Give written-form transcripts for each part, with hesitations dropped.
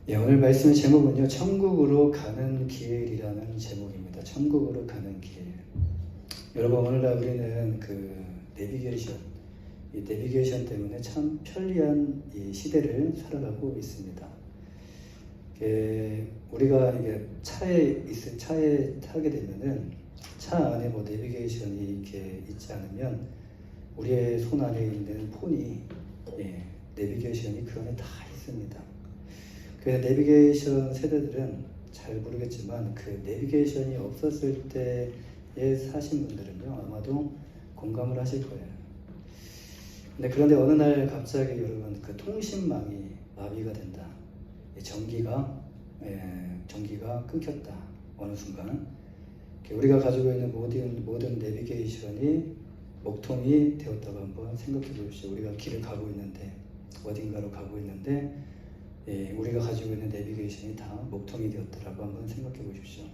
예, 오늘 말씀 제목은요, 천국으로 가는 길이라는 제목입니다. 천국으로 가는 길. 여러분, 오늘날 우리는 이 내비게이션 때문에 참 편리한 이 시대를 살아가고 있습니다. 우리가 이게 차에 타게 되면은 차 안에 뭐 내비게이션이 이렇게 있지 않으면 우리의 손 안에 있는 폰이 내비게이션이 그 안에 다 있습니다. 그래서 내비게이션 세대들은 잘 모르겠지만 그 내비게이션이 없었을 때에 사신 분들은요 아마도 공감을 하실 거예요. 그런데 어느 날 갑자기 여러분 그 통신망이 마비가 된다. 전기가 끊겼다. 어느 순간 우리가 가지고 있는 모든 내비게이션이 먹통이 되었다고 한번 생각해 보십시오. 우리가 길을 가고 있는데 어딘가로 가고 있는데 우리가 가지고 있는 내비게이션이 다 먹통이 되었다라고 한번 생각해 보십시오.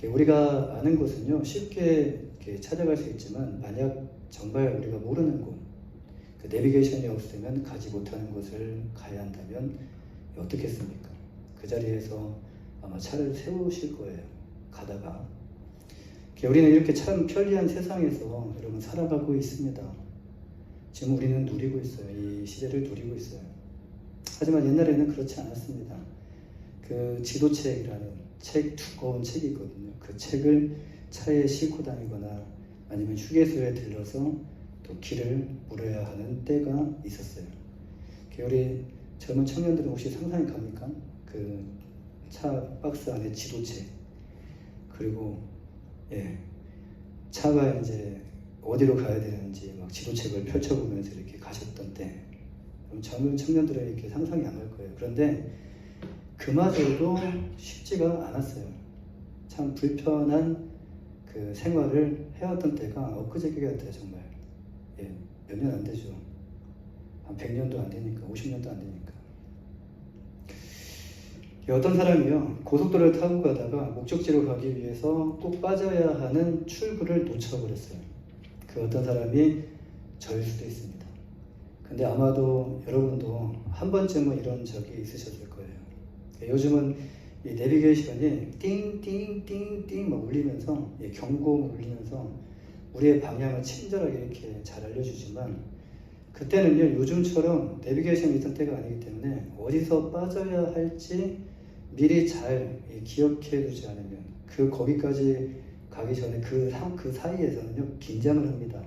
우리가 아는 곳은요 쉽게 찾아갈 수 있지만 만약 정말 우리가 모르는 곳, 그 내비게이션이 없으면 가지 못하는 곳을 가야 한다면 어떻겠습니까? 그 자리에서 아마 차를 세우실 거예요. 가다가 우리는 이렇게 참 편리한 세상에서 여러분 살아가고 있습니다. 지금 우리는 누리고 있어요. 이 시대를 누리고 있어요. 하지만 옛날에는 그렇지 않았습니다. 그 지도책이라는 두꺼운 책이 있거든요. 그 책을 차에 싣고 다니거나 아니면 휴게소에 들러서 또 길을 물어야 하는 때가 있었어요. 우리 젊은 청년들은 혹시 상상이 갑니까? 그 차 박스 안에 지도책, 그리고 차가 이제 어디로 가야 되는지 막 지도책을 펼쳐보면서 이렇게 가셨던 때, 젊은 청년들은 이렇게 상상이 안 갈 거예요. 그런데 그마저도 쉽지가 않았어요. 참 불편한 그 생활을 해왔던 때가 엊그저께 같아요. 정말 몇 년 안 되죠. 한 100년도 안 되니까, 50년도 안 되니까. 어떤 사람이요 고속도로를 타고 가다가 목적지로 가기 위해서 꼭 빠져야 하는 출구를 놓쳐버렸어요. 그 어떤 사람이 저일 수도 있습니다. 근데 아마도 여러분도 한 번쯤은 이런 적이 있으셨을 거예요. 요즘은 이 내비게이션이 띵띵띵띵 막 울리면서 경고 울리면서 우리의 방향을 친절하게 이렇게 잘 알려주지만, 그때는요 요즘처럼 내비게이션이 있던 때가 아니기 때문에 어디서 빠져야 할지 미리 잘 기억해 두지 않으면 거기까지 가기 전에 그 사이에서는요 긴장을 합니다.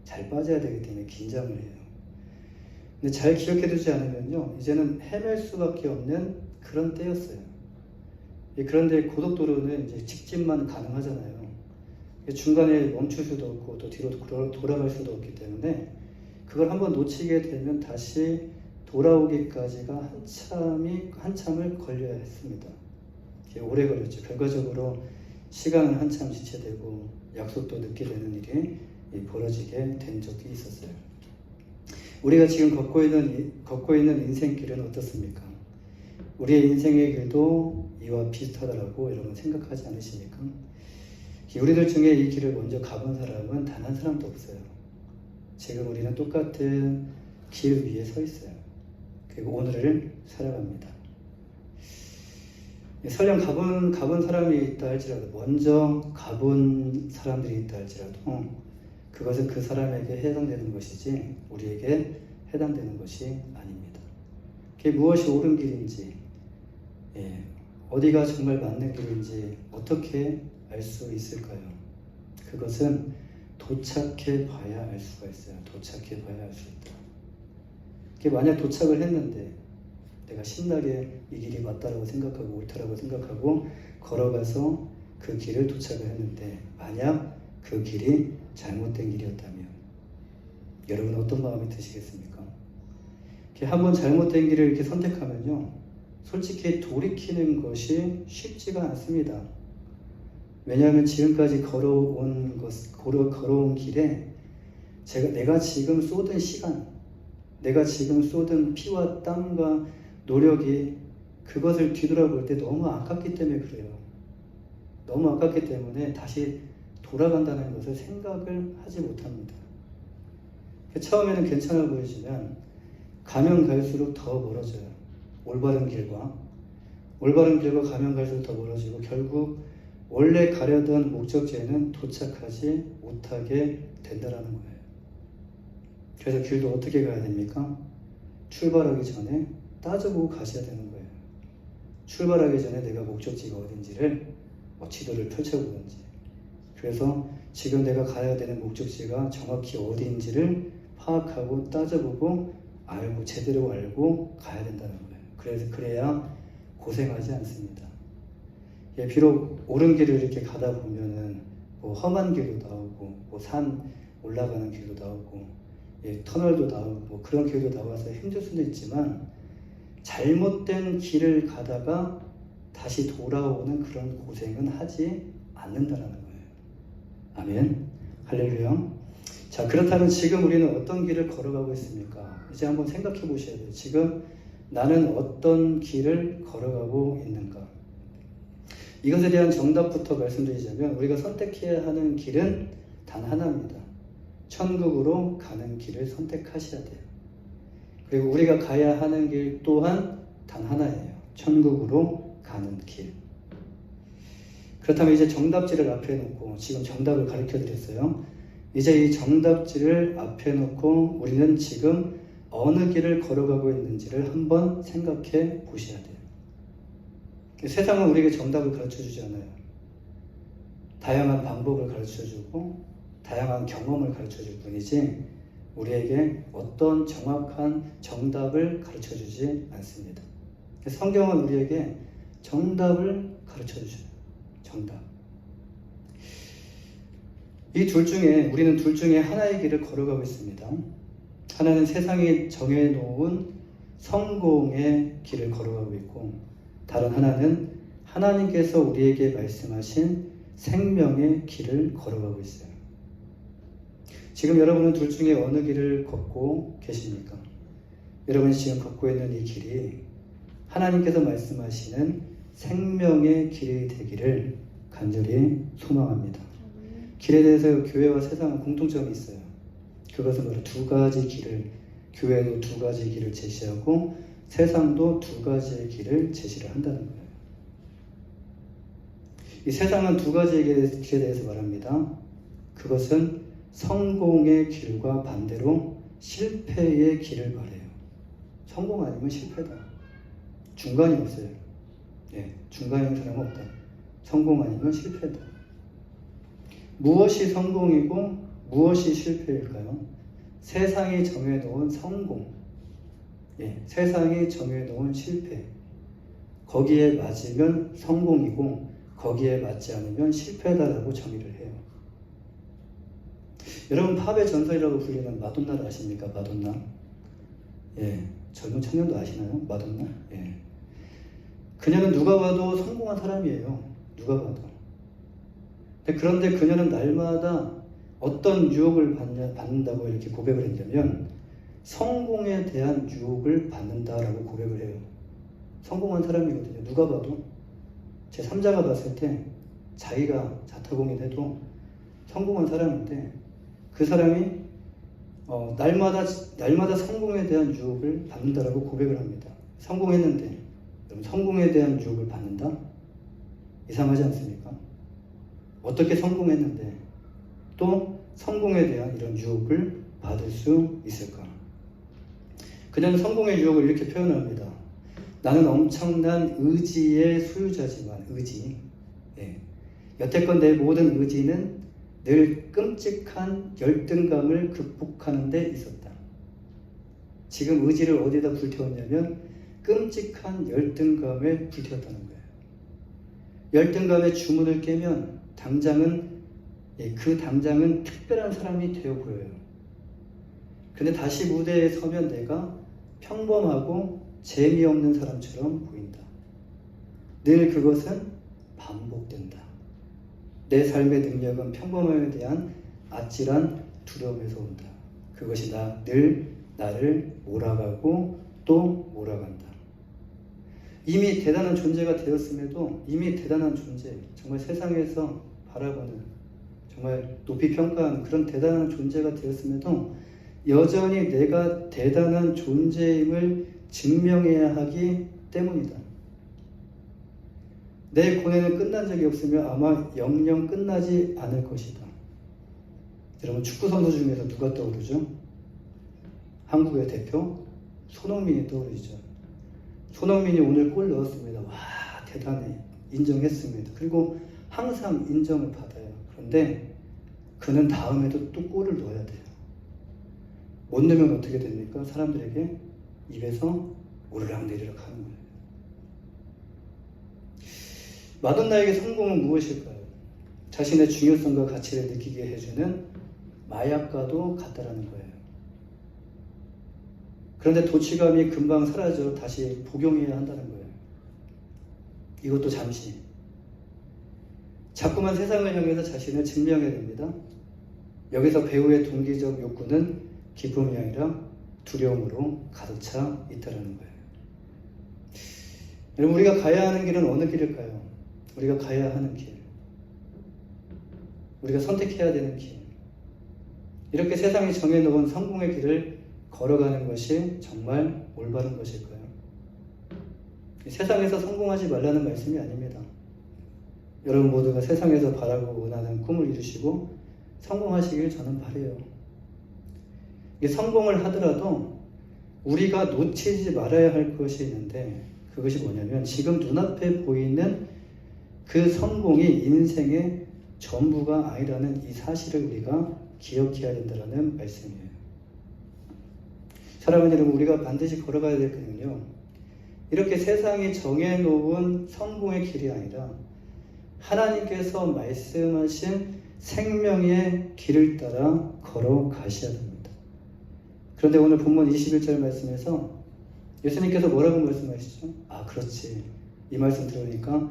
잘 빠져야 되기 때문에 긴장을 해요. 근데 잘 기억해 두지 않으면요 이제는 헤맬 수밖에 없는 그런 때였어요. 그런데 고속도로는 이제 직진만 가능하잖아요. 중간에 멈출 수도 없고 또 뒤로 돌아갈 수도 없기 때문에 그걸 한번 놓치게 되면 다시 돌아오기까지가 한참을 걸려야 했습니다. 오래 걸렸죠. 결과적으로 시간은 한참 지체되고 약속도 늦게 되는 일이 벌어지게 된 적이 있었어요. 우리가 지금 걷고 있는 인생길은 어떻습니까? 우리의 인생의 길도 이와 비슷하다라고 여러분 생각하지 않으십니까? 우리들 중에 이 길을 먼저 가본 사람은 단 한 사람도 없어요. 지금 우리는 똑같은 길 위에 서 있어요. 그리고 오늘을 살아갑니다. 설령 가본 사람이 있다 할지라도, 먼저 가본 사람들이 있다 할지라도 그것은 그 사람에게 해당되는 것이지 우리에게 해당되는 것이 아닙니다. 그게 무엇이 옳은 길인지, 어디가 정말 맞는 길인지 어떻게 알 수 있을까요? 그것은 도착해 봐야 알 수가 있어요. 도착해 봐야 알 수 있다. 만약 도착을 했는데 내가 신나게 이 길이 맞다라고 생각하고 옳다라고 생각하고 걸어가서 그 길을 도착을 했는데 만약 그 길이 잘못된 길이었다면 여러분 어떤 마음이 드시겠습니까? 한번 잘못된 길을 이렇게 선택하면요 솔직히 돌이키는 것이 쉽지가 않습니다. 왜냐하면 지금까지 걸어온 길에 내가 지금 쏟은 시간, 내가 지금 쏟은 피와 땀과 노력이 그것을 뒤돌아볼 때 너무 아깝기 때문에 그래요. 너무 아깝기 때문에 다시 돌아간다는 것을 생각을 하지 못합니다. 처음에는 괜찮아 보이지만 가면 갈수록 더 멀어져요. 올바른 길과 올바른 길로 가면 갈수록 더 멀어지고 결국 원래 가려던 목적지에는 도착하지 못하게 된다라는 거예요. 그래서 길도 어떻게 가야 됩니까? 출발하기 전에 따져보고 가셔야 되는 거예요. 출발하기 전에 내가 목적지가 어딘지를 지도를 펼쳐보든지, 그래서 지금 내가 가야 되는 목적지가 정확히 어디인지를 파악하고 따져보고 알고 제대로 알고 가야 된다는 거예요. 그래야 고생하지 않습니다. 예, 비록 옳은 길을 이렇게 가다 보면은 뭐 험한 길도 나오고 뭐 산 올라가는 길도 나오고 예, 터널도 나오고 뭐 그런 길도 나와서 힘들 수도 있지만 잘못된 길을 가다가 다시 돌아오는 그런 고생은 하지 않는다라는 거예요. 아멘. 할렐루야. 자, 그렇다면 지금 우리는 어떤 길을 걸어가고 있습니까? 이제 한번 생각해 보셔야 돼요. 지금 나는 어떤 길을 걸어가고 있는가? 이것에 대한 정답부터 말씀드리자면 우리가 선택해야 하는 길은 단 하나입니다. 천국으로 가는 길을 선택하셔야 돼요. 그리고 우리가 가야 하는 길 또한 단 하나예요. 천국으로 가는 길. 그렇다면 이제 정답지를 앞에 놓고 지금 정답을 가르쳐 드렸어요. 이제 이 정답지를 앞에 놓고 우리는 지금 어느 길을 걸어가고 있는지를 한번 생각해 보셔야 돼요. 세상은 우리에게 정답을 가르쳐 주지 않아요. 다양한 방법을 가르쳐 주고 다양한 경험을 가르쳐 줄 뿐이지 우리에게 어떤 정확한 정답을 가르쳐 주지 않습니다. 성경은 우리에게 정답을 가르쳐 주셔요. 정답. 이 둘 중에 우리는 둘 중에 하나의 길을 걸어가고 있습니다. 하나는 세상이 정해놓은 성공의 길을 걸어가고 있고 다른 하나는 하나님께서 우리에게 말씀하신 생명의 길을 걸어가고 있어요. 지금 여러분은 둘 중에 어느 길을 걷고 계십니까? 여러분이 지금 걷고 있는 이 길이 하나님께서 말씀하시는 생명의 길이 되기를 간절히 소망합니다. 길에 대해서 교회와 세상은 공통점이 있어요. 그것은 바로 두 가지 길을, 교회도 두 가지 길을 제시하고 세상도 두 가지의 길을 제시를 한다는 거예요. 이 세상은 두 가지의 길에 대해서 말합니다. 그것은 성공의 길과 반대로 실패의 길을 말해요. 성공 아니면 실패다. 중간이 없어요. 네, 중간인 사람은 없다. 성공 아니면 실패다. 무엇이 성공이고 무엇이 실패일까요? 세상이 정해놓은 성공, 예, 세상이 정해놓은 실패, 거기에 맞으면 성공이고 거기에 맞지 않으면 실패다라고 정의를 해요. 여러분 팝의 전설이라고 불리는 마돈나를 아십니까? 마돈나. 예, 젊은 청년도 아시나요? 마돈나. 예. 그녀는 누가 봐도 성공한 사람이에요. 누가 봐도. 그런데 그녀는 날마다 어떤 유혹을 받는다고 이렇게 고백을 했냐면 성공에 대한 유혹을 받는다라고 고백을 해요. 성공한 사람이거든요. 누가 봐도. 제 3자가 봤을 때 자기가 자타공인해도 성공한 사람인데 그 사람이 날마다 성공에 대한 유혹을 받는다라고 고백을 합니다. 성공했는데 성공에 대한 유혹을 받는다? 이상하지 않습니까? 어떻게 성공했는데 또 성공에 대한 이런 유혹을 받을 수 있을까? 그녀는 성공의 유혹을 이렇게 표현합니다. 나는 엄청난 의지의 소유자지만 의지. 예. 여태껏 내 모든 의지는 늘 끔찍한 열등감을 극복하는 데 있었다. 지금 의지를 어디다 불태웠냐면 끔찍한 열등감에 불태웠다는 거예요. 열등감의 주문을 깨면 그 당장은 특별한 사람이 되어 보여요. 근데 다시 무대에 서면 내가 평범하고 재미없는 사람처럼 보인다. 늘 그것은 반복된다. 내 삶의 능력은 평범함에 대한 아찔한 두려움에서 온다. 그것이 늘 나를 몰아가고 또 몰아간다. 이미 대단한 존재가 되었음에도 이미 대단한 존재, 정말 세상에서 바라보는 정말 높이 평가하는 그런 대단한 존재가 되었음에도 여전히 내가 대단한 존재임을 증명해야 하기 때문이다. 내 고뇌는 끝난 적이 없으며 아마 영영 끝나지 않을 것이다. 여러분 축구 선수 중에서 누가 떠오르죠? 한국의 대표 손흥민이 떠오르죠. 손흥민이 오늘 골 넣었습니다. 와 대단해. 인정했습니다. 그리고 항상 인정을 받아요. 그런데 그는 다음에도 또 골을 넣어야 돼요. 못 넣으면 어떻게 됩니까? 사람들에게 입에서 오르락내리락 하는 거예요. 마돈나에게 성공은 무엇일까요? 자신의 중요성과 가치를 느끼게 해주는 마약과도 같다라는 거예요. 그런데 도취감이 금방 사라져 다시 복용해야 한다는 거예요. 이것도 잠시. 자꾸만 세상을 향해서 자신을 증명해야 됩니다. 여기서 배우의 동기적 욕구는 기쁨이 아니라 두려움으로 가득 차 있다는 거예요. 여러분 우리가 가야 하는 길은 어느 길일까요? 우리가 가야 하는 길. 우리가 선택해야 되는 길. 이렇게 세상이 정해놓은 성공의 길을 걸어가는 것이 정말 올바른 것일까요? 세상에서 성공하지 말라는 말씀이 아닙니다. 여러분 모두가 세상에서 바라고 원하는 꿈을 이루시고 성공하시길 저는 바라요. 성공을 하더라도 우리가 놓치지 말아야 할 것이 있는데 그것이 뭐냐면 지금 눈앞에 보이는 그 성공이 인생의 전부가 아니라는 이 사실을 우리가 기억해야 된다는 말씀이에요. 사랑하는 여러분, 우리가 반드시 걸어가야 될 것은요, 이렇게 세상이 정해놓은 성공의 길이 아니라 하나님께서 말씀하신 생명의 길을 따라 걸어가셔야 됩니다. 그런데 오늘 본문 21절 말씀에서 예수님께서 뭐라고 말씀하시죠? 아, 그렇지. 이 말씀 들으니까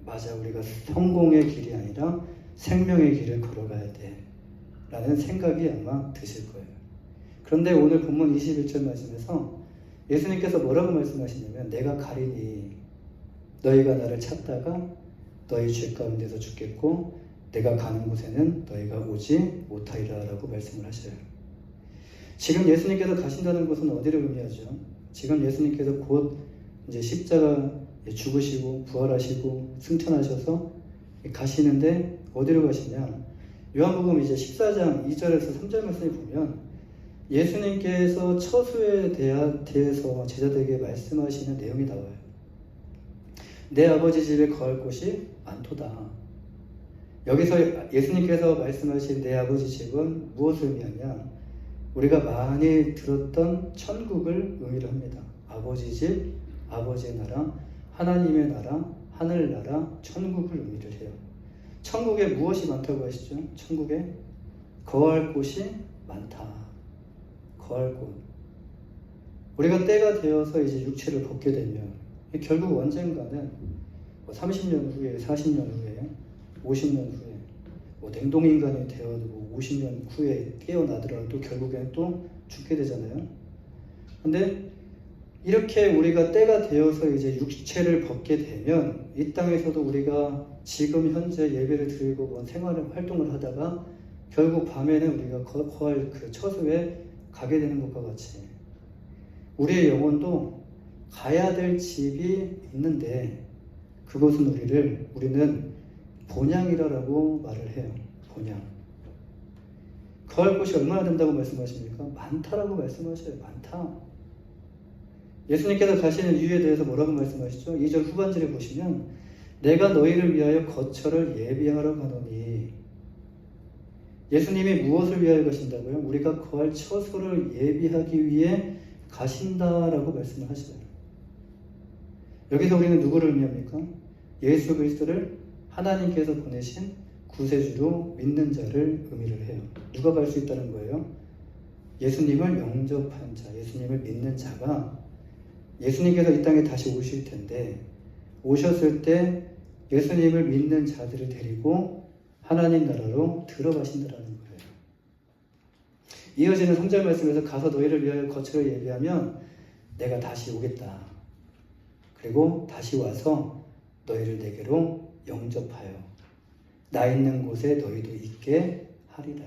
맞아, 우리가 성공의 길이 아니라 생명의 길을 걸어가야 돼 라는 생각이 아마 드실 거예요. 그런데 오늘 본문 21절 말씀에서 예수님께서 뭐라고 말씀하시냐면 내가 가리니 너희가 나를 찾다가 너희 죄 가운데서 죽겠고 내가 가는 곳에는 너희가 오지 못하리라 라고 말씀을 하셔요. 지금 예수님께서 가신다는 것은 어디를 의미하죠? 지금 예수님께서 곧 이제 십자가 죽으시고 부활하시고 승천하셔서 가시는데 어디로 가시냐? 요한복음 이제 14장 2절에서 3절 말씀을 보면 예수님께서 처수에 대해서 제자들에게 말씀하시는 내용이 나와요. 내 아버지 집에 거할 곳이 많도다. 여기서 예수님께서 말씀하신 내 아버지 집은 무엇을 의미하냐? 우리가 많이 들었던 천국을 의미를 합니다. 아버지 집, 아버지의 나라, 하나님의 나라, 하늘나라, 천국을 의미를 해요. 천국에 무엇이 많다고 하시죠? 천국에 거할 곳이 많다. 거할 곳. 우리가 때가 되어서 이제 육체를 벗게 되면 결국 언젠가는 30년 후에, 40년 후에, 50년 후에 냉동인간이 되어도 50년 후에 깨어나더라도 결국엔 또 죽게 되잖아요. 근데 이렇게 우리가 때가 되어서 이제 육체를 벗게 되면 이 땅에서도 우리가 지금 현재 예배를 드리고 뭐 생활을 활동을 하다가 결국 밤에는 우리가 거할 그 처소에 가게 되는 것과 같이 우리의 영혼도 가야 될 집이 있는데 그것은 우리는 본향이라고 말을 해요. 본향. 거할 곳이 얼마나 된다고 말씀하십니까? 많다라고 말씀하셔요. 많다. 예수님께서 가시는 이유에 대해서 뭐라고 말씀하시죠? 2절 후반절에 보시면 내가 너희를 위하여 거처를 예비하러 가노니 예수님이 무엇을 위하여 가신다고요? 우리가 거할 처소를 예비하기 위해 가신다라고 말씀을 하셔요. 여기서 우리는 누구를 의미합니까? 예수 그리스도를 하나님께서 보내신 구세주로 믿는 자를 의미를 해요. 누가 갈 수 있다는 거예요? 예수님을 영접한 자, 예수님을 믿는 자가 예수님께서 이 땅에 다시 오실 텐데 오셨을 때 예수님을 믿는 자들을 데리고 하나님 나라로 들어가신다는 거예요. 이어지는 3절 말씀에서 가서 너희를 위하여 거처를 예비하면 내가 다시 오겠다. 그리고 다시 와서 너희를 내게로 영접하여 나 있는 곳에 너희도 있게 하리라.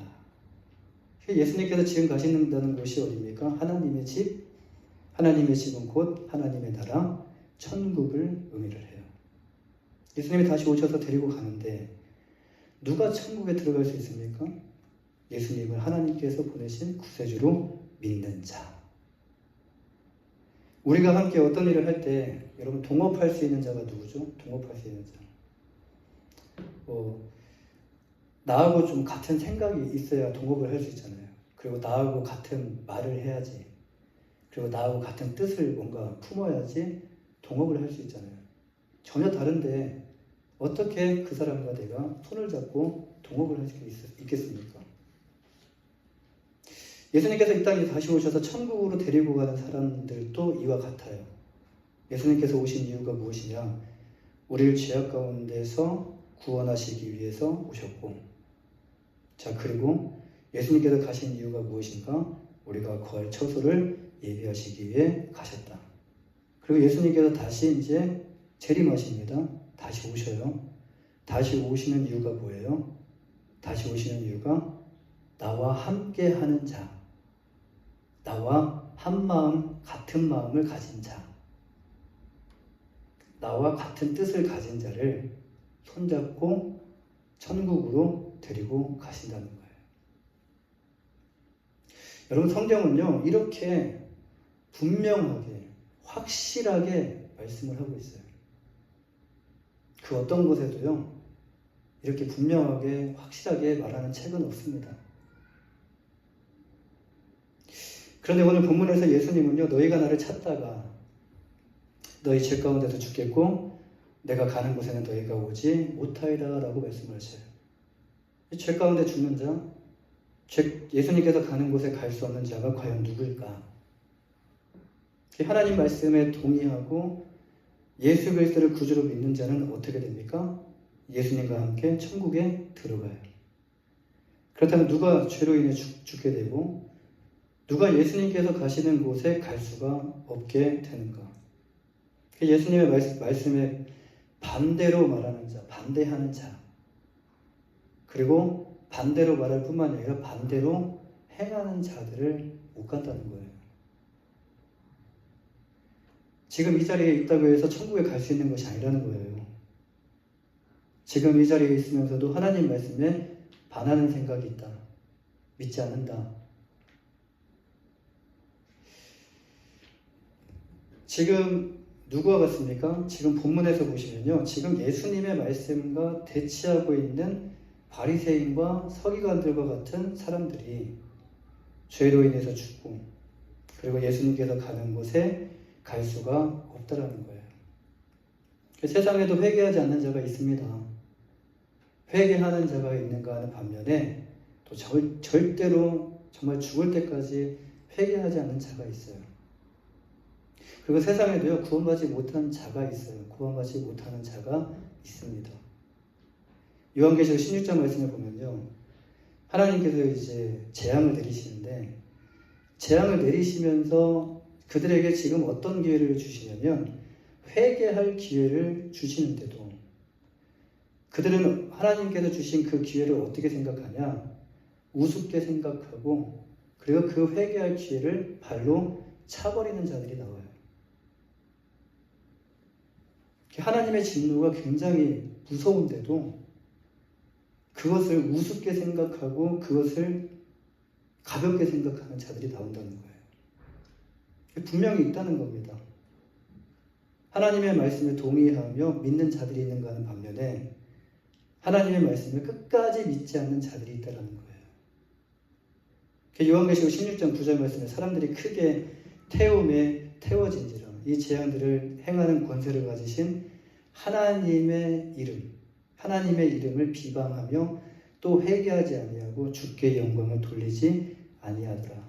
예수님께서 지금 가신다는 곳이 어디입니까? 하나님의 집. 하나님의 집은 곧 하나님의 나라, 천국을 의미를 해요. 예수님이 다시 오셔서 데리고 가는데 누가 천국에 들어갈 수 있습니까? 예수님을 하나님께서 보내신 구세주로 믿는 자. 우리가 함께 어떤 일을 할 때 여러분 동업할 수 있는 자가 누구죠? 동업할 수 있는 자. 나하고 좀 같은 생각이 있어야 동업을 할 수 있잖아요. 그리고 나하고 같은 말을 해야지. 그리고 나하고 같은 뜻을 뭔가 품어야지 동업을 할 수 있잖아요. 전혀 다른데 어떻게 그 사람과 내가 손을 잡고 동업을 할 수 있겠습니까? 예수님께서 이 땅에 다시 오셔서 천국으로 데리고 가는 사람들도 이와 같아요. 예수님께서 오신 이유가 무엇이냐? 우리를 죄악 가운데서 구원하시기 위해서 오셨고, 자, 그리고 예수님께서 가신 이유가 무엇인가? 우리가 거할 처소를 예비하시기 위해 가셨다. 그리고 예수님께서 다시 이제 재림하십니다. 다시 오셔요. 다시 오시는 이유가 뭐예요? 다시 오시는 이유가 나와 함께 하는 자, 나와 한 마음, 같은 마음을 가진 자, 나와 같은 뜻을 가진 자를 손잡고 천국으로 데리고 가신다는 거예요. 여러분, 성경은요, 이렇게 분명하게, 확실하게 말씀을 하고 있어요. 그 어떤 곳에도요, 이렇게 분명하게, 확실하게 말하는 책은 없습니다. 그런데 오늘 본문에서 예수님은요, 너희가 나를 찾다가 너희 죄 가운데서 죽겠고 내가 가는 곳에는 너희가 오지 못하리라 라고 말씀하셔요. 죄 가운데 죽는 자, 예수님께서 가는 곳에 갈 수 없는 자가 과연 누구일까? 하나님 말씀에 동의하고 예수 그리스도를 구주로 믿는 자는 어떻게 됩니까? 예수님과 함께 천국에 들어가요. 그렇다면 누가 죄로 인해 죽게 되고 누가 예수님께서 가시는 곳에 갈 수가 없게 되는가? 예수님의 말씀에 반대로 말하는 자, 반대하는 자, 그리고 반대로 말할 뿐만 아니라 반대로 행하는 자들을 못 간다는 거예요. 지금 이 자리에 있다고 해서 천국에 갈 수 있는 것이 아니라는 거예요. 지금 이 자리에 있으면서도 하나님 말씀에 반하는 생각이 있다. 믿지 않는다. 지금 누구와 같습니까? 지금 본문에서 보시면요. 지금 예수님의 말씀과 대치하고 있는 바리새인과 서기관들과 같은 사람들이 죄로 인해서 죽고 그리고 예수님께서 가는 곳에 갈 수가 없다라는 거예요. 세상에도 회개하지 않는 자가 있습니다. 회개하는 자가 있는가 하는 반면에 또 절대로 정말 죽을 때까지 회개하지 않는 자가 있어요. 그리고 세상에도요, 구원받지 못한 자가 있어요. 구원받지 못하는 자가 있습니다. 요한계시록 16장 말씀을 보면요, 하나님께서 이제 재앙을 내리시는데, 재앙을 내리시면서 그들에게 지금 어떤 기회를 주시냐면, 회개할 기회를 주시는데도, 그들은 하나님께서 주신 그 기회를 어떻게 생각하냐? 우습게 생각하고, 그리고 그 회개할 기회를 발로 차버리는 자들이 나와요. 하나님의 진노가 굉장히 무서운데도 그것을 우습게 생각하고 그것을 가볍게 생각하는 자들이 나온다는 거예요. 분명히 있다는 겁니다. 하나님의 말씀에 동의하며 믿는 자들이 있는가 하는 반면에 하나님의 말씀을 끝까지 믿지 않는 자들이 있다는 거예요. 요한계시록 16장 9절 말씀에 사람들이 크게 태움에 태워진지라, 이 재앙들을 행하는 권세를 가지신 하나님의 이름을 비방하며 또 회개하지 아니하고 주께 영광을 돌리지 아니하더라.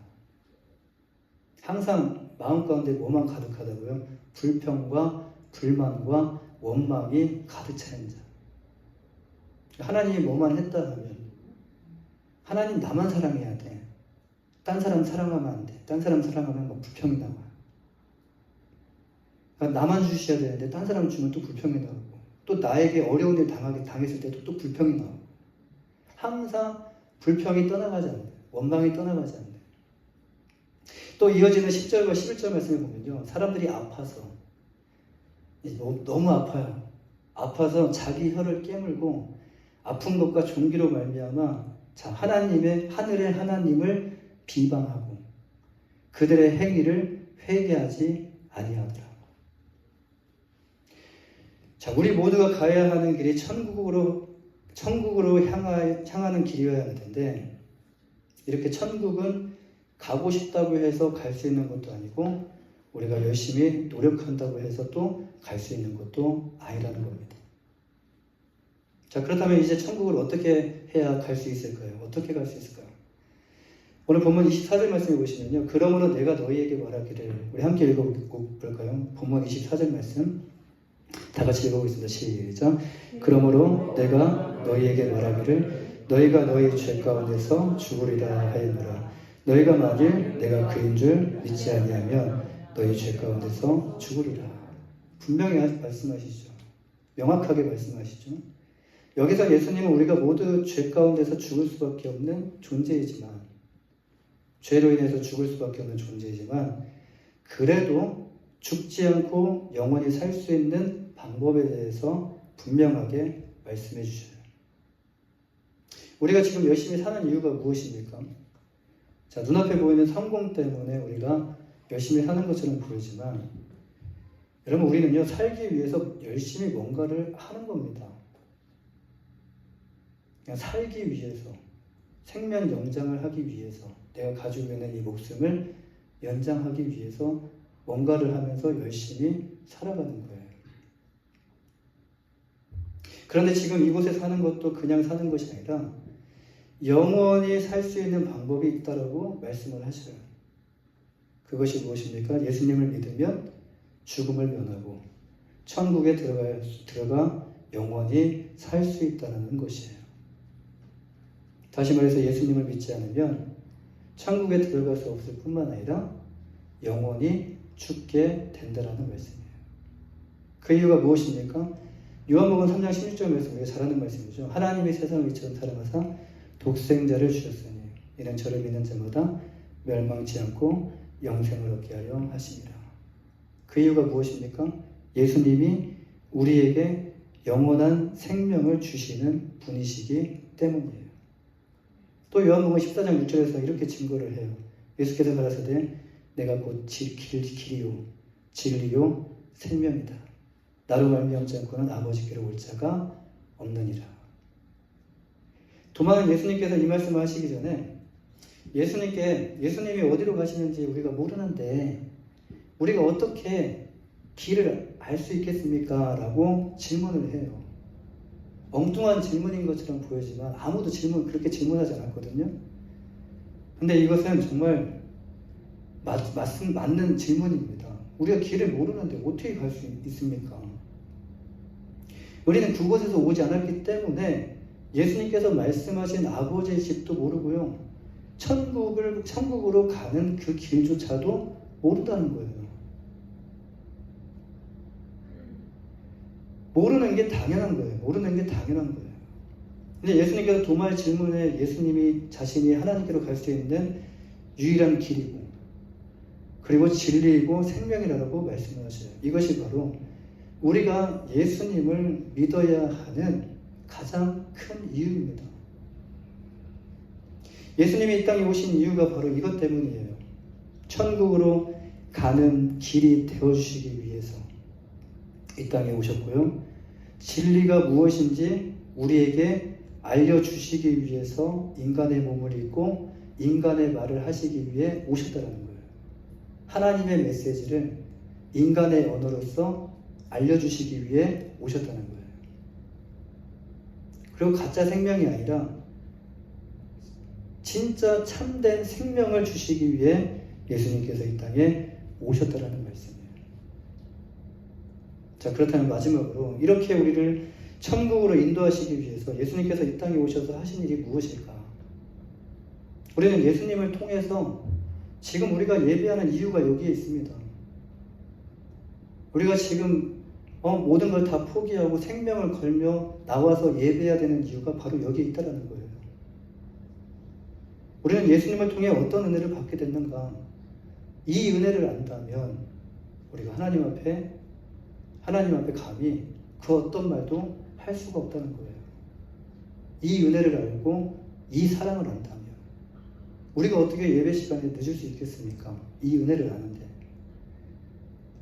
항상 마음 가운데 뭐만 가득하다고요? 불평과 불만과 원망이 가득 차는 자. 하나님이 뭐만 했다 하면 하나님 나만 사랑해야 돼. 딴 사람 사랑하면 안 돼. 딴 사람 사랑하면 뭐 불평이 나와요. 나만 주셔야 되는데 딴 사람 주면 또 불평이 나오고, 또 나에게 어려운 일 당했을 때도 또 불평이 나오고, 항상 불평이 떠나가지 않는, 원망이 떠나가지 않는. 또 이어지는 10절과 11절 말씀을 보면요, 사람들이 아파서 너무 아파요. 아파서 자기 혀를 깨물고 아픈 것과 종기로 말미암아 자 하나님의 하늘의 하나님을 비방하고 그들의 행위를 회개하지 아니하더라. 자, 우리 모두가 가야 하는 길이 천국으로 향하는 길이어야 할 텐데 이렇게 천국은 가고 싶다고 해서 갈 수 있는 것도 아니고 우리가 열심히 노력한다고 해서 또 갈 수 있는 것도 아니라는 겁니다. 자, 그렇다면 이제 천국을 어떻게 해야 갈 수 있을까요? 어떻게 갈 수 있을까요? 오늘 본문 24절 말씀해 보시면요. 그러므로 내가 너희에게 말하기를 우리 함께 읽어볼까요? 본문 24절 말씀 다 같이 읽어보겠습니다. 시작. 그러므로 내가 너희에게 말하기를 너희가 너희 죄 가운데서 죽으리라 하였노라. 너희가 만일 내가 그인 줄 믿지 아니하면 너희 죄 가운데서 죽으리라. 분명히 말씀하시죠. 명확하게 말씀하시죠. 여기서 예수님은 우리가 모두 죄 가운데서 죽을 수밖에 없는 존재이지만 죄로 인해서 죽을 수밖에 없는 존재이지만 그래도 죽지 않고 영원히 살 수 있는 방법에 대해서 분명하게 말씀해 주셔요. 우리가 지금 열심히 사는 이유가 무엇입니까? 자, 눈앞에 보이는 성공 때문에 우리가 열심히 사는 것처럼 보이지만 여러분 우리는요 살기 위해서 열심히 뭔가를 하는 겁니다. 그냥 살기 위해서 생명 연장을 하기 위해서 내가 가지고 있는 이 목숨을 연장하기 위해서 뭔가를 하면서 열심히 살아가는 거예요. 그런데 지금 이곳에 사는 것도 그냥 사는 것이 아니라 영원히 살 수 있는 방법이 있다라고 말씀을 하셔요. 그것이 무엇입니까? 예수님을 믿으면 죽음을 면하고 천국에 들어가 영원히 살 수 있다는 것이에요. 다시 말해서 예수님을 믿지 않으면 천국에 들어갈 수 없을 뿐만 아니라 영원히 죽게 된다라는 말씀이에요. 그 이유가 무엇입니까? 요한복음 3장 16절 말씀 우리가 잘 아는 말씀이죠. 하나님이 세상을 이처럼 사랑하사 독생자를 주셨으니 이는 저를 믿는 자마다 멸망치 않고 영생을 얻게 하려 하심이라. 그 이유가 무엇입니까? 예수님이 우리에게 영원한 생명을 주시는 분이시기 때문이에요. 또 요한복음 14장 6절에서 이렇게 증거를 해요. 예수께서 가라사대 내가 곧 길이요 진리요 생명이다. 나로 말미암지 않고는 아버지께로 올 자가 없느니라. 도마는 예수님께서 이 말씀을 하시기 전에 예수님이 어디로 가시는지 우리가 모르는데 우리가 어떻게 길을 알 수 있겠습니까? 라고 질문을 해요. 엉뚱한 질문인 것처럼 보이지만 아무도 그렇게 질문하지 않았거든요. 근데 이것은 정말 맞는 질문입니다. 우리가 길을 모르는데 어떻게 갈 수 있습니까? 우리는 그곳에서 오지 않았기 때문에 예수님께서 말씀하신 아버지의 집도 모르고요. 천국으로 가는 그 길조차도 모른다는 거예요. 모르는 게 당연한 거예요. 근데 예수님께서 도마의 질문에 예수님이 자신이 하나님께로 갈 수 있는 유일한 길이고 그리고 진리이고 생명이라고 말씀을 하셔요. 이것이 바로 우리가 예수님을 믿어야 하는 가장 큰 이유입니다. 예수님이 이 땅에 오신 이유가 바로 이것 때문이에요. 천국으로 가는 길이 되어주시기 위해서 이 땅에 오셨고요. 진리가 무엇인지 우리에게 알려주시기 위해서 인간의 몸을 입고 인간의 말을 하시기 위해 오셨다는 거예요. 하나님의 메시지를 인간의 언어로서 알려주시기 위해 오셨다는 거예요. 그리고 가짜 생명이 아니라 진짜 참된 생명을 주시기 위해 예수님께서 이 땅에 오셨다는 말씀이에요. 자, 그렇다면 마지막으로 이렇게 우리를 천국으로 인도하시기 위해서 예수님께서 이 땅에 오셔서 하신 일이 무엇일까? 우리는 예수님을 통해서 지금 우리가 예배하는 이유가 여기에 있습니다. 우리가 지금 모든 걸 다 포기하고 생명을 걸며 나와서 예배해야 되는 이유가 바로 여기에 있다는 거예요. 우리는 예수님을 통해 어떤 은혜를 받게 됐는가? 이 은혜를 안다면 우리가 하나님 앞에 감히 그 어떤 말도 할 수가 없다는 거예요. 이 은혜를 알고 이 사랑을 안다면 우리가 어떻게 예배 시간에 늦을 수 있겠습니까? 이 은혜를 아는데,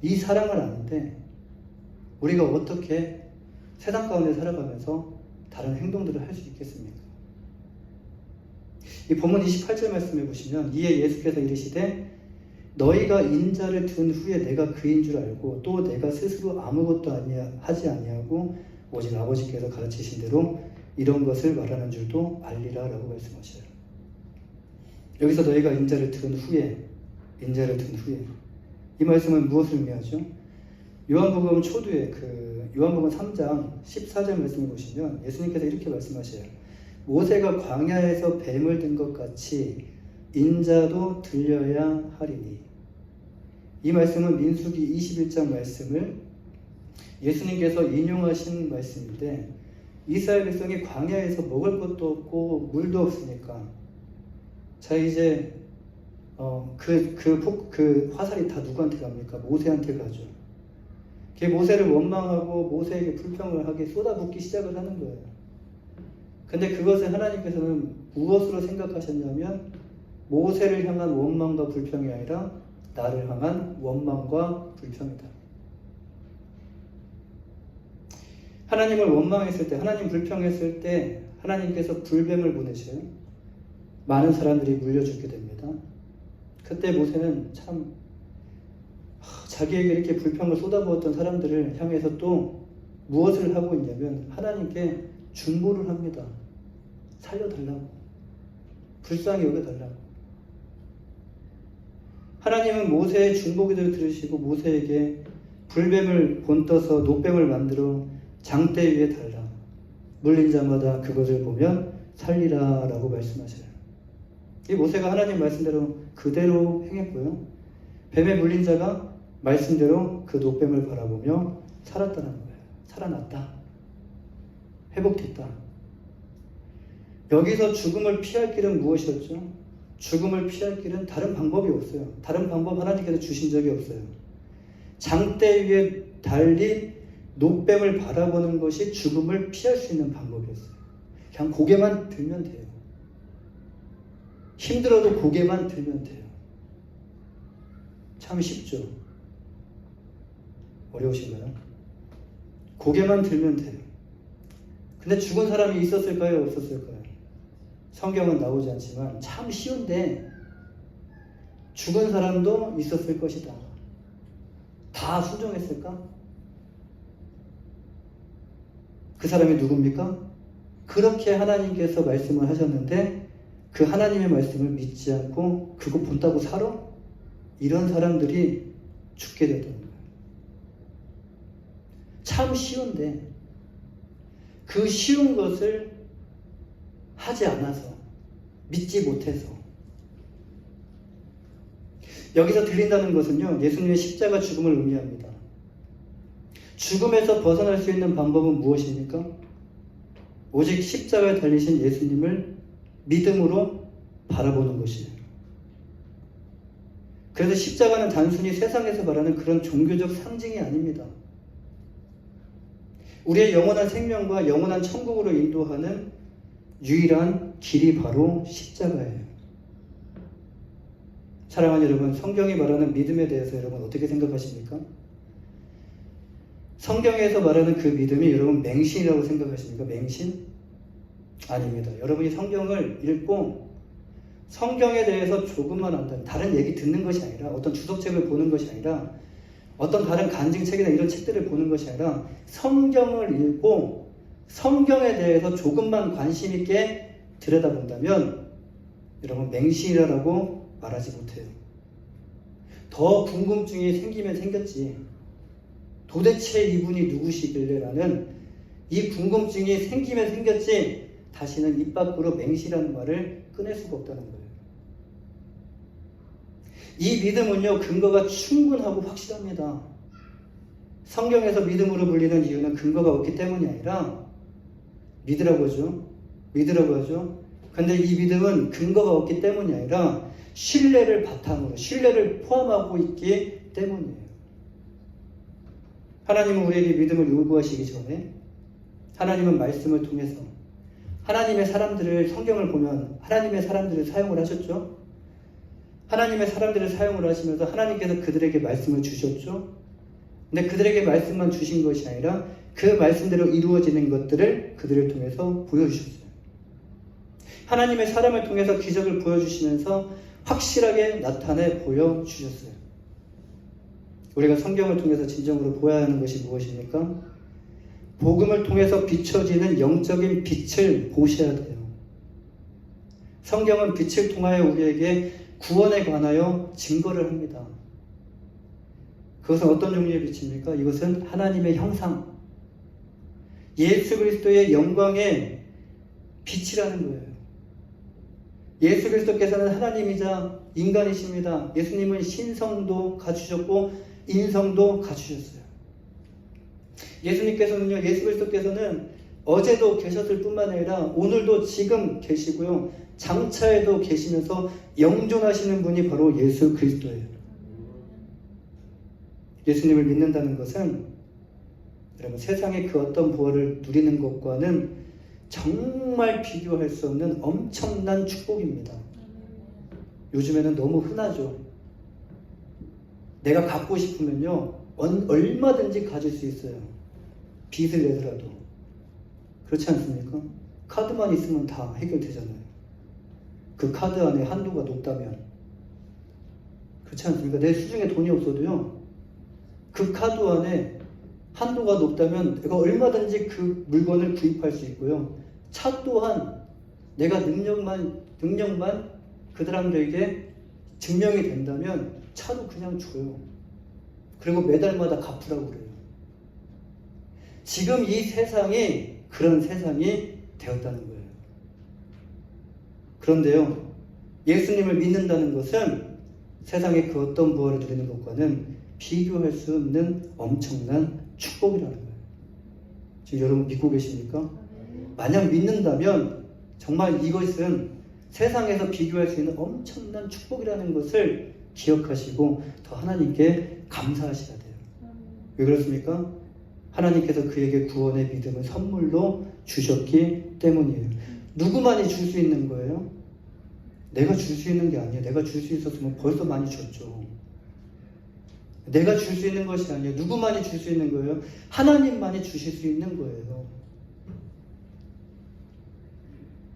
이 사랑을 아는데 우리가 어떻게 세상 가운데 살아가면서 다른 행동들을 할 수 있겠습니까? 이 본문 28절 말씀해 보시면 이에 예수께서 이르시되 너희가 인자를 든 후에 내가 그인 줄 알고 또 내가 스스로 아무것도 하지 아니하고 오직 아버지께서 가르치신 대로 이런 것을 말하는 줄도 알리라 라고 말씀하셔요. 여기서 너희가 인자를 든 후에 이 말씀은 무엇을 의미하죠? 요한복음 초두에 요한복음 3장 14절 말씀을 보시면 예수님께서 이렇게 말씀하셔요. 모세가 광야에서 뱀을 든 것 같이 인자도 들려야 하리니. 이 말씀은 민수기 21장 말씀을 예수님께서 인용하신 말씀인데 이스라엘 백성이 광야에서 먹을 것도 없고 물도 없으니까 자 이제 그 화살이 다 누구한테 갑니까? 모세한테 가죠. 그게 모세를 원망하고 모세에게 불평을 하게 쏟아붓기 시작을 하는 거예요. 근데 그것을 하나님께서는 무엇으로 생각하셨냐면 모세를 향한 원망과 불평이 아니라 나를 향한 원망과 불평이다. 하나님을 원망했을 때, 하나님 불평했을 때 하나님께서 불뱀을 보내셔요. 많은 사람들이 물려 죽게 됩니다. 그때 모세는 참 자기에게 이렇게 불평을 쏟아부었던 사람들을 향해서 또 무엇을 하고 있냐면 하나님께 중보를 합니다. 살려달라고. 불쌍히 여겨달라고. 하나님은 모세의 중보기도를 들으시고 모세에게 불뱀을 본떠서 노뱀을 만들어 장대 위에 달라. 물린 자마다 그것을 보면 살리라 라고 말씀하셔요. 이 모세가 하나님 말씀대로 그대로 행했고요. 뱀에 물린 자가 말씀대로 그 노뱀을 바라보며 살았다는 거예요. 살아났다. 회복됐다. 여기서 죽음을 피할 길은 무엇이었죠? 죽음을 피할 길은 다른 방법이 없어요. 다른 방법 하나님께서 주신 적이 없어요. 장대 위에 달린 노뱀을 바라보는 것이 죽음을 피할 수 있는 방법이었어요. 그냥 고개만 들면 돼요. 힘들어도 고개만 들면 돼요. 참 쉽죠? 어려우신가요? 고개만 들면 돼요. 근데 죽은 사람이 있었을까요? 없었을까요? 성경은 나오지 않지만 참 쉬운데 죽은 사람도 있었을 것이다. 다 순종했을까? 그 사람이 누굽니까? 그렇게 하나님께서 말씀을 하셨는데 그 하나님의 말씀을 믿지 않고 그거 본다고 살아? 이런 사람들이 죽게 되던 거예요. 참 쉬운데 그 쉬운 것을 하지 않아서 믿지 못해서 여기서 들린다는 것은요 예수님의 십자가 죽음을 의미합니다. 죽음에서 벗어날 수 있는 방법은 무엇입니까? 오직 십자가에 달리신 예수님을 믿음으로 바라보는 것이에요. 그래서 십자가는 단순히 세상에서 말하는 그런 종교적 상징이 아닙니다. 우리의 영원한 생명과 영원한 천국으로 인도하는 유일한 길이 바로 십자가예요. 사랑하는 여러분, 성경이 말하는 믿음에 대해서 여러분 어떻게 생각하십니까? 성경에서 말하는 그 믿음이 여러분 맹신이라고 생각하십니까? 맹신? 아닙니다. 여러분이 성경을 읽고 성경에 대해서 조금만 안다면 다른 얘기 듣는 것이 아니라 어떤 주석책을 보는 것이 아니라 어떤 다른 간증책이나 이런 책들을 보는 것이 아니라 성경을 읽고 성경에 대해서 조금만 관심 있게 들여다본다면 여러분 맹신이라고 말하지 못해요. 더 궁금증이 생기면 생겼지 도대체 이분이 누구시길래 라는 이 궁금증이 생기면 생겼지 다시는 입 밖으로 맹신이라는 말을 꺼낼 수가 없다는 거예요. 이 믿음은요 근거가 충분하고 확실합니다. 성경에서 믿음으로 불리는 이유는 근거가 없기 때문이 아니라 믿으라고 하죠. 근데 이 믿음은 근거가 없기 때문이 아니라 신뢰를 바탕으로 신뢰를 포함하고 있기 때문이에요. 하나님은 우리에게 믿음을 요구하시기 전에 하나님은 말씀을 통해서 하나님의 사람들을, 성경을 보면 하나님의 사람들을 사용을 하셨죠. 하나님의 사람들을 사용을 하시면서 하나님께서 그들에게 말씀을 주셨죠. 근데 그들에게 말씀만 주신 것이 아니라 그 말씀대로 이루어지는 것들을 그들을 통해서 보여주셨어요. 하나님의 사람을 통해서 기적을 보여주시면서 확실하게 나타내 보여주셨어요. 우리가 성경을 통해서 진정으로 보아야 하는 것이 무엇입니까? 복음을 통해서 비춰지는 영적인 빛을 보셔야 돼요. 성경은 빛을 통하여 우리에게 구원에 관하여 증거를 합니다. 그것은 어떤 종류의 빛입니까? 이것은 하나님의 형상, 예수 그리스도의 영광의 빛이라는 거예요. 예수 그리스도께서는 하나님이자 인간이십니다. 예수님은 신성도 갖추셨고 인성도 갖추셨어요. 예수님께서는요, 예수 그리스도께서는 어제도 계셨을 뿐만 아니라 오늘도 지금 계시고요, 장차에도 계시면서 영존하시는 분이 바로 예수 그리스도예요. 예수님을 믿는다는 것은 여러분 세상의 그 어떤 부활을 누리는 것과는 정말 비교할 수 없는 엄청난 축복입니다. 요즘에는 너무 흔하죠. 내가 갖고 싶으면요 얼마든지 가질 수 있어요. 빚을 내더라도. 그렇지 않습니까? 카드만 있으면 다 해결되잖아요. 그 카드 안에 한도가 높다면. 그렇지 않습니까? 내 수중에 돈이 없어도요, 그 카드 안에 한도가 높다면 내가 얼마든지 그 물건을 구입할 수 있고요. 차 또한 내가 능력만 그 사람들에게 증명이 된다면 차도 그냥 줘요. 그리고 매달마다 갚으라고 그래요. 지금 이 세상이 그런 세상이 되었다는 거예요. 그런데요, 예수님을 믿는다는 것은 세상의 그 어떤 부활을 누리는 것과는 비교할 수 없는 엄청난 축복이라는 거예요. 지금 여러분 믿고 계십니까? 만약 믿는다면 정말 이것은 세상에서 비교할 수 있는 엄청난 축복이라는 것을 기억하시고 더 하나님께 감사하셔야 돼요. 왜 그렇습니까? 하나님께서 그에게 구원의 믿음을 선물로 주셨기 때문이에요. 누구만이 줄 수 있는 거예요? 내가 줄 수 있는 게 아니에요. 내가 줄 수 있었으면 벌써 많이 줬죠. 내가 줄 수 있는 것이 아니에요. 누구만이 줄 수 있는 거예요? 하나님만이 주실 수 있는 거예요.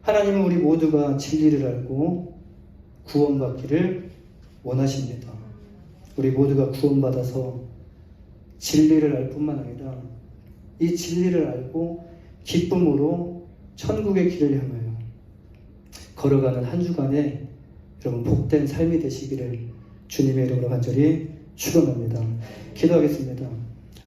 하나님은 우리 모두가 진리를 알고 구원받기를 원하십니다. 우리 모두가 구원받아서 진리를 알 뿐만 아니라 이 진리를 알고 기쁨으로 천국의 길을 향하여 걸어가는 한 주간에 여러분 복된 삶이 되시기를 주님의 이름으로 간절히 축원합니다. 기도하겠습니다.